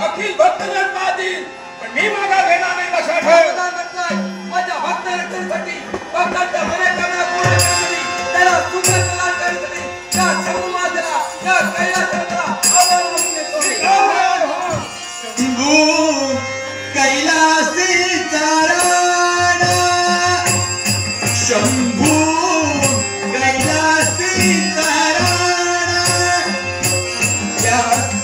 अखिल भक्त जन्मातील पण मी मागा घेणार नाही लक्षात ठेव. माझ्या भक्त रक्षणासाठी भक्तांच्या मनोकामना पूर्ण करण्यासाठी त्याला सुखद प्रदान करण्यासाठी त्या शंभूमातेला त्या कैलासाला आवाहन करतो. शंभू कैलासी चारण शंभू कैलासी चारण यासी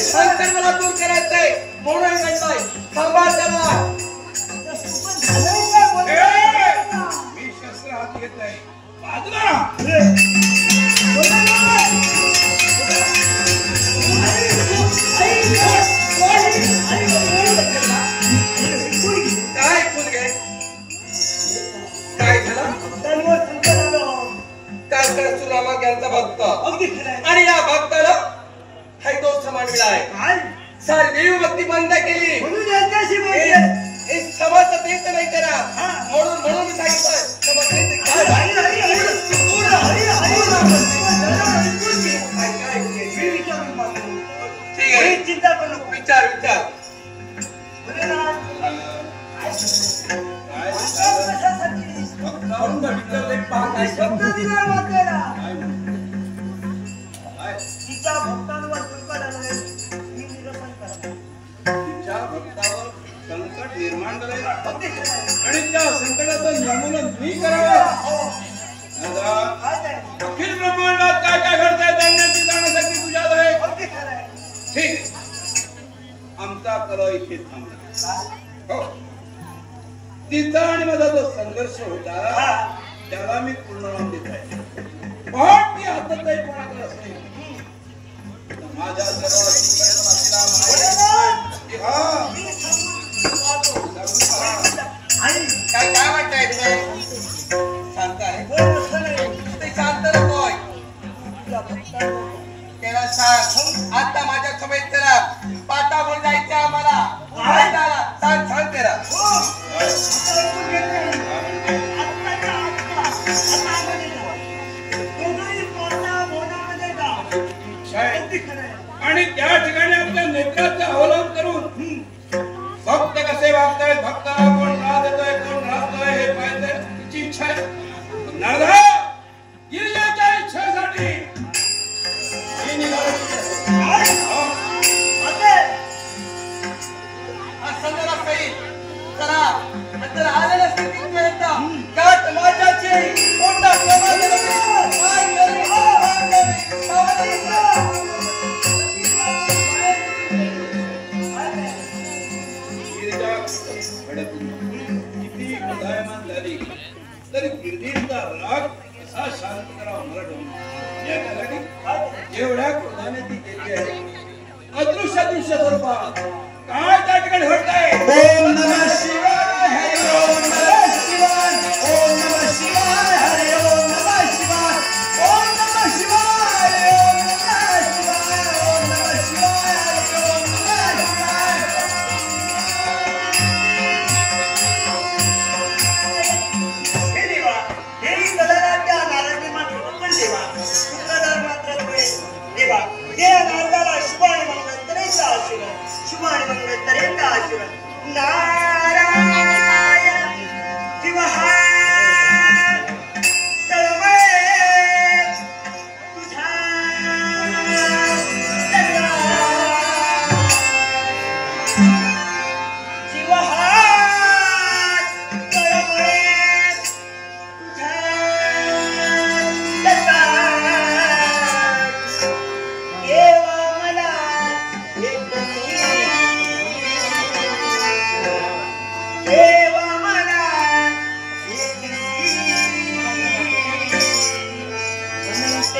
संकट मला दूर करायचंय म्हणून म्हणताय संभाळ त्याला. मी शस्त्र हाती घेत नाही बाजूला काय फुल घे काय झालं काय कर सुरामा ज्ञानचा भक्त आणि या भक्ताला हाय दोष समान मिळालाय सारी देव भक्ती बंद केली म्हणून यांच्याशी बोलले समाज देत नाही करा म्हणून मी सांगितलं समाज देत ठीक आहे चिंता करू नको विचार संकट निर्माण करायला आणि त्या संकटाचं निर्मूलन मी करावं. अखिल ब्रह्मांडात काय काय घडतंय जाणण्यासाठी तुझ्यात आहे. ठीक आमचा कला इथे थांबला. हो तिचा आणि माझा जो संघर्ष होता त्याला मी पूर्ण देत आहे. पण ती हातात नाही कोणाकडे असते माझ्या काय वाटतंय शांत आहे ते शांत नकोय त्याला सांग आता माझ्या समेत त्याला पाटावर जायचं आम्हाला सांग त्याला आणि त्या ठिकाणी आपल्या नेत्याचा अवलंब करून भक्त कसे वागतायत भक्ताला कोण राह देतोय कोण राहतोय हे पाहिजे तिची इच्छा आहे. नारदा गिरिजाच्या इच्छेसाठी किती उदयमान झाली तरी गिरधीचा राग कसा शांत करावा मला ठेवून याच्यासाठी एवढ्या क्रोधाने ती केली आहे. अदृश्य दृश्य स्वरूपात काय त्या ठिकाणी घडतंय. ओम नमः शिवाय हरि ओम नमः शिवाय ओम नमः शिवाय हरि ओम नमः शिवाय ओम नमः शिवाय ओम नमः शिवाय ओम नमः शिवाय हरि ओम नमः शिवाय. हे देवा हे दलालाच्या नाराजी मात्र पण देवा शुक्रदार मात्र पुढे शुभ आणि मंगल तऱ्हेचा आशीर्वाद नारायण जीवा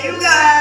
you guys.